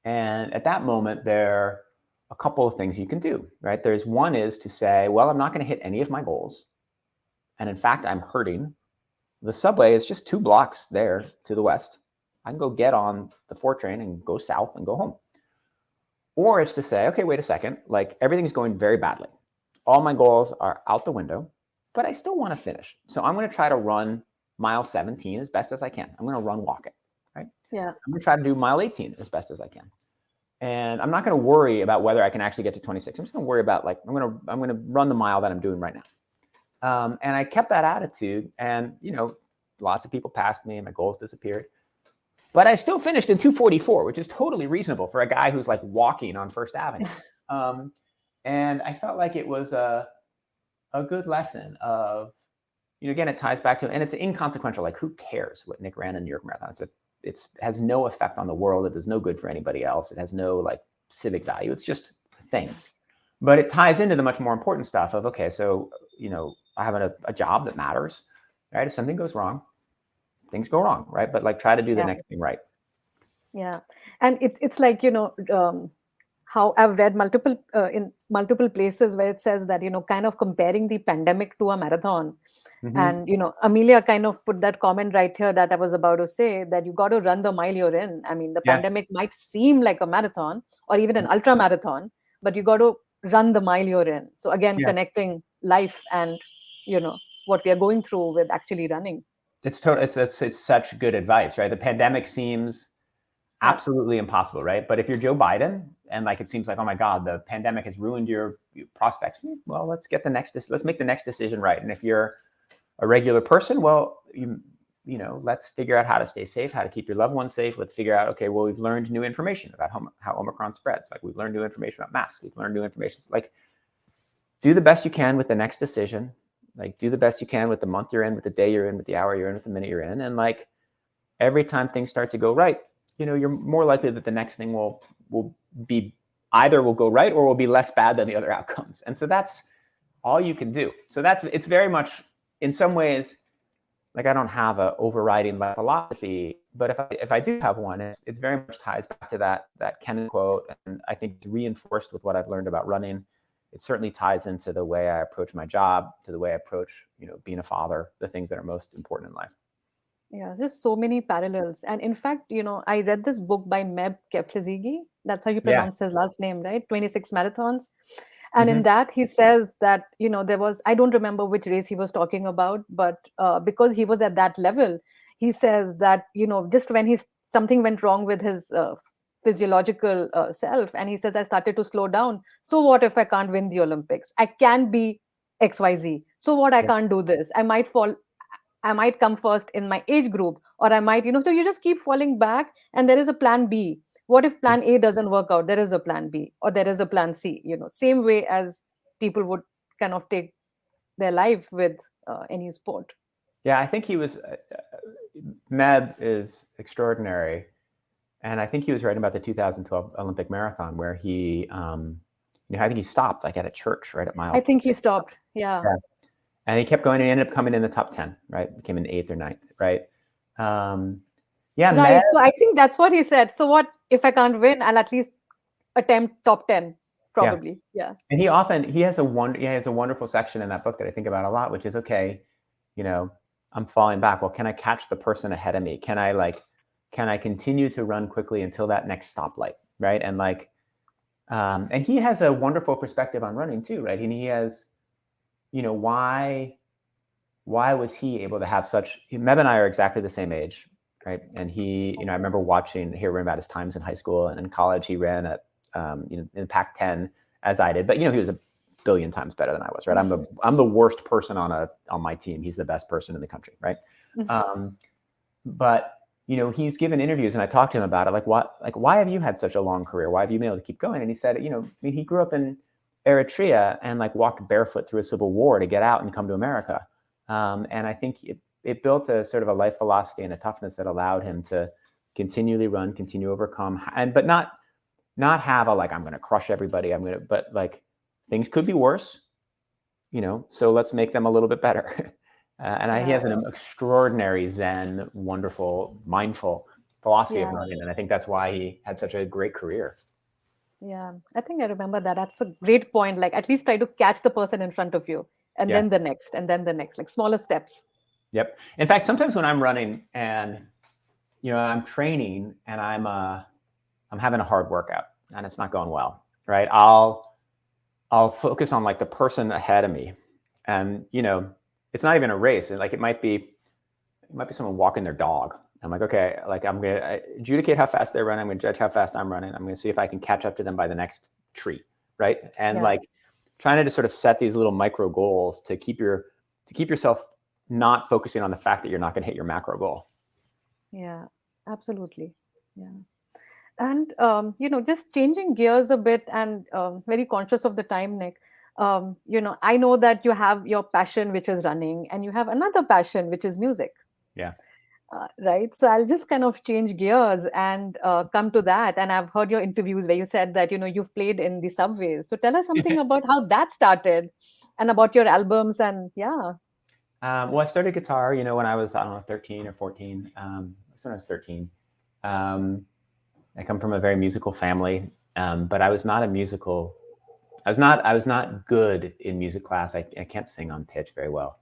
And at that moment, there are a couple of things you can do, right? There's one is to say, well, I'm not going to hit any of my goals. And in fact, I'm hurting. The subway is just 2 blocks there to the west. I can go get on the 4 train and go south and go home. Or it's to say, okay, wait a second, everything's going very badly. All my goals are out the window, but I still want to finish. So I'm going to try to run mile 17 as best as I can. I'm going to walk it, right? Yeah. I'm going to try to do mile 18 as best as I can. And I'm not going to worry about whether I can actually get to 26. I'm just going to worry about I'm going to run the mile that I'm doing right now. And I kept that attitude, and lots of people passed me and my goals disappeared. But I still finished in 2:44, which is totally reasonable for a guy who's walking on First Avenue. And I felt like it was a good lesson of, again, it ties back to, and it's inconsequential. Who cares what Nick ran in the New York Marathon? It has no effect on the world. It does no good for anybody else. It has no civic value. It's just a thing. But it ties into the much more important stuff of, okay, so, I have a job that matters, right? If something goes wrong, things go wrong, right? But try to do the next thing right. Yeah. And it's how I've read in multiple places where it says that, kind of comparing the pandemic to a marathon. Mm-hmm. And, Amelia kind of put that comment right here that I was about to say, that you got to run the mile you're in. I mean, the pandemic might seem like a marathon or even an ultra marathon, but you got to run the mile you're in. So again, connecting life and, what we are going through with actually running. It's such good advice, right? The pandemic seems absolutely impossible, right? But if you're Joe Biden and it seems like, oh my God, the pandemic has ruined your prospects. Well, let's make the next decision right. And if you're a regular person, well, let's figure out how to stay safe, how to keep your loved ones safe. Let's figure out, okay, well, we've learned new information about how Omicron spreads. We've learned new information about masks. We've learned new information. Do the best you can with the next decision. like do the best you can with the month you're in, with the day you're in, with the hour you're in, with the minute you're in. And like every time things start to go right, you know, you're more likely that the next thing will be either will go right or will be less bad than the other outcomes. And so that's all you can do. So it's very much, in some ways, like I don't have a overriding life philosophy, but if I do have one, it's very much ties back to that Kennan quote, and I think reinforced with what I've learned about running. It certainly ties into the way I approach my job, to the way I approach, you know, being a father, the things that are most important in life. Yeah, there's so many parallels. And in fact, you know, I read this book by Meb Kebede. That's how you Yeah. pronounce his last name, right? 26 marathons. And in Mm-hmm. that, he says that, you know, there was, I don't remember which race he was talking about, but because he was at that level, he says that, you know, just when something went wrong with his physiological self, and he says, I started to slow down. So what if I can't win the Olympics? I can be XYZ. So what, I Yeah. can't do this. I might come first in my age group, or I might, you know, so you just keep falling back, and there is a plan B. What if plan A doesn't work out? There is a plan B, or there is a plan C, you know, same way as people would kind of take their life with any sport. Yeah, I think he was, Meb is extraordinary. And I think he was writing about the 2012 Olympic marathon where he, you know, I think he stopped like at a church right at mile. I think he stopped. Yeah. And he kept going and he ended up coming in the top 10, right? Became in 8th or 9th, right? Yeah, Right. Meb, So I think that's what he said. So what if I can't win? I'll at least attempt top 10, probably. Yeah. and he has a wonderful section in that book that I think about a lot, which is, okay, you know, I'm falling back. Well, can I catch the person ahead of me? Can I continue to run quickly until that next stoplight, right? And like, and he has a wonderful perspective on running too, right? And he has, you know, why was he able to have Meb and I are exactly the same age, right? And he, you know, I remember hearing about his times in high school and in college. He ran at, you know, in Pac-10 as I did, but you know, he was a billion times better than I was, right? I'm the worst person on my team. He's the best person in the country, right? But you know, he's given interviews, and I talked to him about it. Like, why have you had such a long career? Why have you been able to keep going? And he said, you know, I mean, he grew up in Eritrea and like walked barefoot through a civil war to get out and come to America. And I think it built a sort of a life philosophy and a toughness that allowed him to continually run, continue to overcome, but not have a, like, I'm going to crush everybody. But like, things could be worse, you know, so let's make them a little bit better. He has an extraordinary Zen, wonderful, mindful philosophy of running. And I think that's why he had such a great career. Yeah, I think I remember that. That's a great point. Like, at least try to catch the person in front of you, and then the next, and then the next, like smaller steps. Yep. In fact, sometimes when I'm running and, you know, I'm training and I'm having a hard workout and it's not going well, right? I'll focus on like the person ahead of me, and, you know, it's not even a race. Like, it might be someone walking their dog. I'm like, okay, like, I'm going to adjudicate how fast they're running. I'm going to judge how fast I'm running. I'm going to see if I can catch up to them by the next tree, right? And like, trying to just sort of set these little micro goals to keep yourself not focusing on the fact that you're not going to hit your macro goal. Yeah, absolutely. Yeah. And, you know, just changing gears a bit, and very conscious of the time, Nick. You know, I know that you have your passion, which is running, and you have another passion, which is music. Yeah. Right. So I'll just kind of change gears and come to that. And I've heard your interviews where you said that, you know, you've played in the subways. So tell us something about how that started, and about your albums. And well, I started guitar, you know, when I was, I don't know, 13 or 14. When I was 13. I come from a very musical family, but I was not good in music class. I can't sing on pitch very well.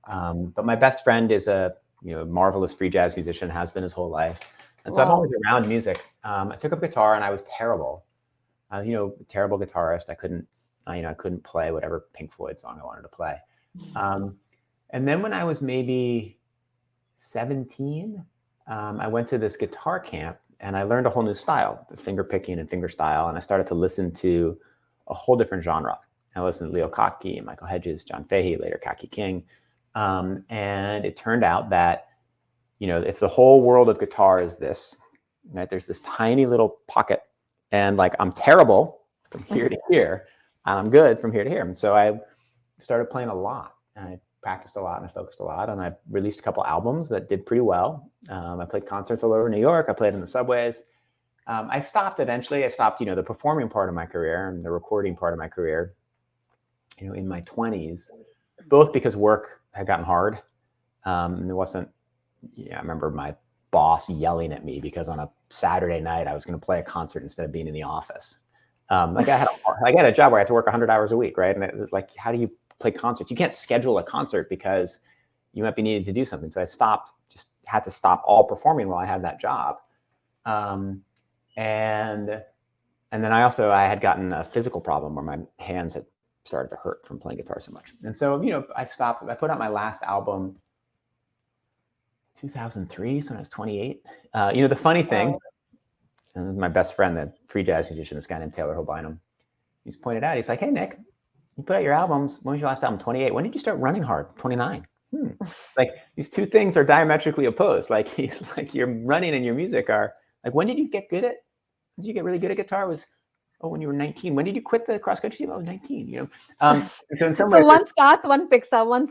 But my best friend is a, you know, marvelous free jazz musician, has been his whole life. And so I'm always around music. I took up guitar and I was terrible. You know, terrible guitarist. I couldn't play whatever Pink Floyd song I wanted to play. And then when I was maybe 17, I went to this guitar camp and I learned a whole new style, the finger picking and finger style. And I started to listen to a whole different genre. I listened to Leo Kottke, Michael Hedges, John Fahey, later Kaki King. And it turned out that, you know, if the whole world of guitar is this, right, there's this tiny little pocket, and like, I'm terrible from here to here, and I'm good from here to here. And so I started playing a lot. And I practiced a lot and I focused a lot, and I released a couple albums that did pretty well. I played concerts all over New York. I played in the subways. I stopped eventually. I stopped, the performing part of my career and the recording part of my career, in my 20s, both because work had gotten hard. And there wasn't, I remember my boss yelling at me because on a Saturday night, I was going to play a concert instead of being in the office. I had a job where I had to work 100 hours a week, right? And it was like, how do you play concerts? You can't schedule a concert because you might be needing to do something. So I had to stop all performing while I had that job. And then I had gotten a physical problem where my hands had started to hurt from playing guitar so much. And so, I stopped. I put out my last album 2003, so when I was 28. The funny thing, my best friend, the free jazz musician, this guy named Taylor Hobynum, he's pointed out, he's like, hey, Nick, you put out your albums. When was your last album? 28. When did you start running hard? 29. Like, these two things are diametrically opposed. Like, he's like, your running and your music are like, when did you get really good at guitar? When you were 19. When did you quit the cross country team? I was 19, So in some ways, one starts, one picks up, one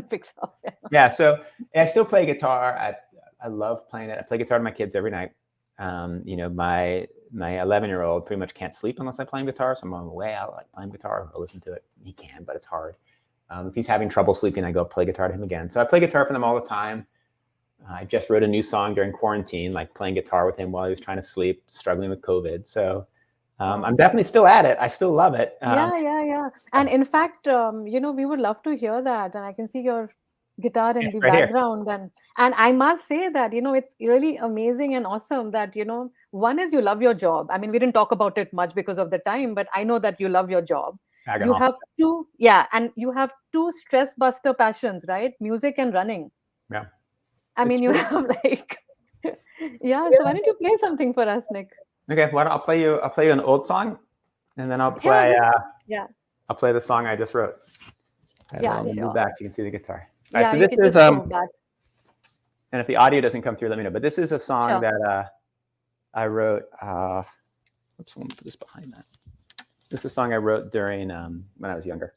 picks up. Yeah. So I still play guitar. I love playing it. I play guitar to my kids every night. My 11-year-old pretty much can't sleep unless I'm playing guitar. So I'm on the way out, like playing guitar. I'll listen to it. He can, but it's hard. If he's having trouble sleeping, I go play guitar to him again. So I play guitar for them all the time. I just wrote a new song during quarantine, like playing guitar with him while he was trying to sleep, struggling with COVID. So I'm definitely still at it. I still love it. Yeah. And in fact, we would love to hear that. And I can see your guitar in the right background. And I must say that, it's really amazing and awesome that, one is you love your job. I mean, we didn't talk about it much because of the time, but I know that you love your job. You have two stress buster passions, right? Music and running. Yeah. I mean, you have like, so why don't you play something for us, Nick? Okay, well, I'll play you an old song, and then I'll play I'll play the song I just wrote. I'll move back so you can see the guitar. All right, so this is and if the audio doesn't come through, let me know. But this is a song that I wrote. Oops, let me put this behind that. This is a song I wrote during when I was younger.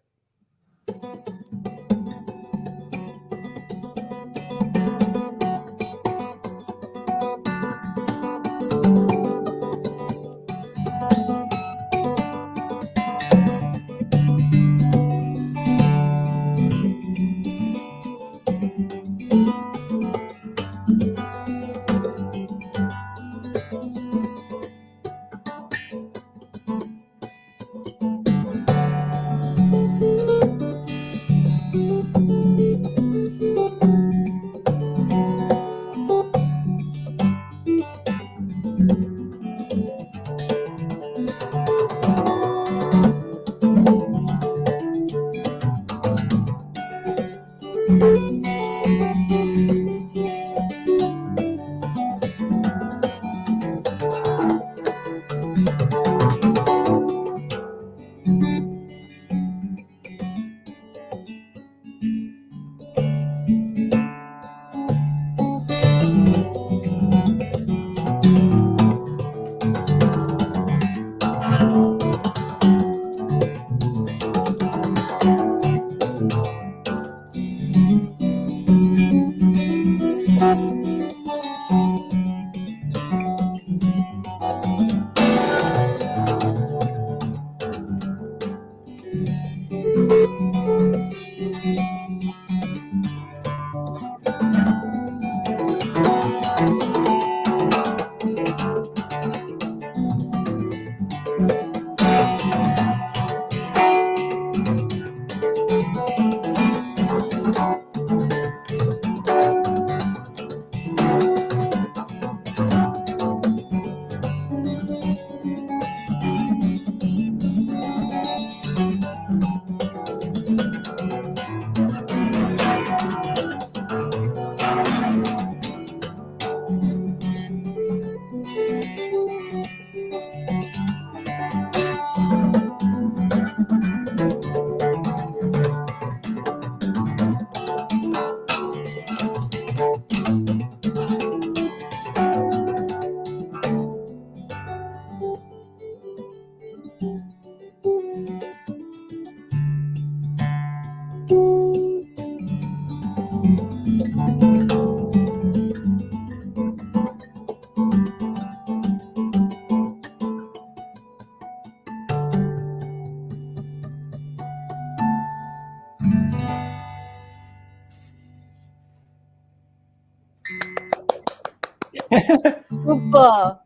Super.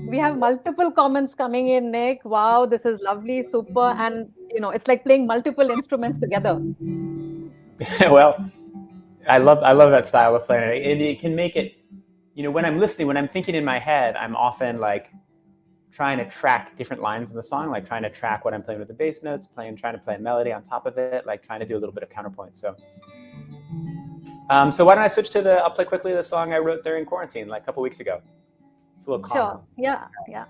We have multiple comments coming in, Nick. Wow, this is lovely, super. And, it's like playing multiple instruments together. Well, I love that style of playing, and it can make it. When I'm listening, when I'm thinking in my head, I'm often like trying to track different lines in the song, like trying to track what I'm playing with the bass notes, trying to play a melody on top of it, like trying to do a little bit of counterpoint. So why don't I switch to I'll play quickly the song I wrote during quarantine, like a couple weeks ago. It's a little calmer. Sure. Yeah. Yeah.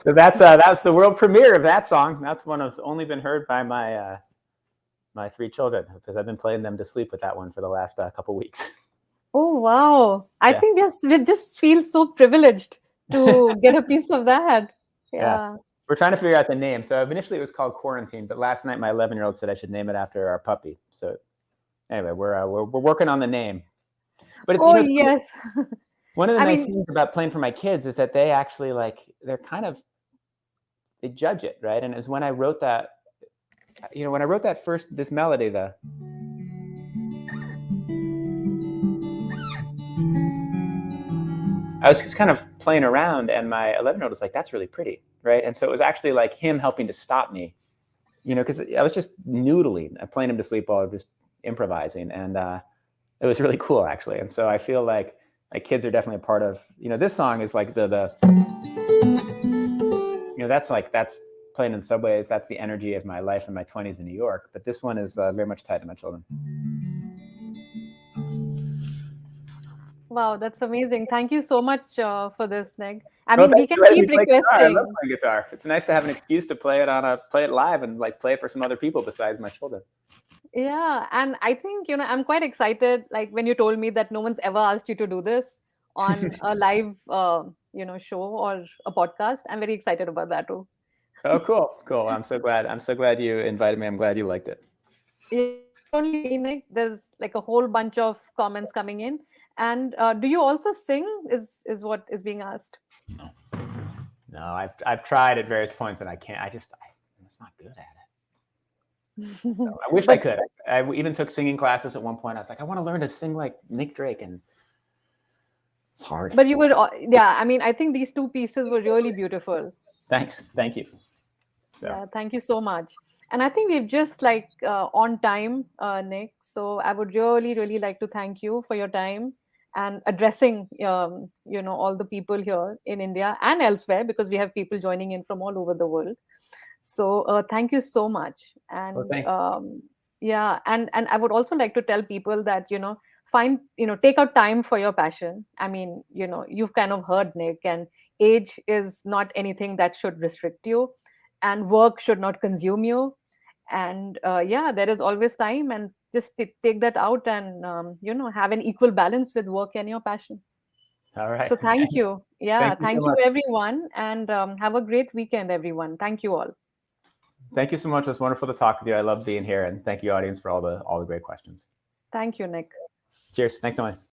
So that's the world premiere of that song. That's one that's only been heard by my 3 children, because I've been playing them to sleep with that one for the last couple weeks. Oh, wow. I think we just feel so privileged to get a piece of that. Yeah. We're trying to figure out the name. So initially it was called Quarantine, but last night my 11-year-old said I should name it after our puppy. So anyway, we're working on the name. But it's yes. One of the nice things about playing for my kids is that they actually they judge it, right? And as when I wrote that, this melody, I was just kind of playing around, and my 11-year-old was like, "That's really pretty," right? And so it was actually like him helping to stop me, because I was just noodling, playing him to sleep while I was just improvising, and it was really cool, actually. And so I feel like my kids are definitely a part of, this song is like that's playing in subways. That's the energy of my life in my 20s in New York. But this one is very much tied to my children. Wow, that's amazing. Thank you so much for this, Nick. We can keep requesting. I love playing guitar. It's nice to have an excuse to play it live and play it for some other people besides my children. Yeah, and I think, I'm quite excited, like when you told me that no one's ever asked you to do this on a live, show or a podcast. I'm very excited about that too. Oh, cool. I'm so glad you invited me. I'm glad you liked it. Yeah, only me, Nick. There's like a whole bunch of comments coming in. And do you also sing? Is what is being asked? No, I've tried at various points and I can't. I'm not good at it. So I wish I could. I even took singing classes at one point. I was like, I want to learn to sing like Nick Drake, and it's hard. But you would, I think these 2 pieces were really beautiful. Thanks. Thank you. Yeah, thank you so much. And I think we've just like on time, Nick. So I would really, really like to thank you for your time and addressing, all the people here in India and elsewhere, because we have people joining in from all over the world. So thank you so much. Well, And thank yeah, and I would also like to tell people that, find, take out time for your passion. I mean, you've kind of heard Nick, and age is not anything that should restrict you, and work should not consume you. And yeah, there is always time, and just take that out, and have an equal balance with work and your passion. All right. So thank you. Yeah, Thank you so thank you much. everyone, and have a great weekend, everyone. Thank you all. Thank you so much. It was wonderful to talk with you. I love being here, and thank you, audience, for all the great questions. Thank you, Nick. Cheers. Thanks so much.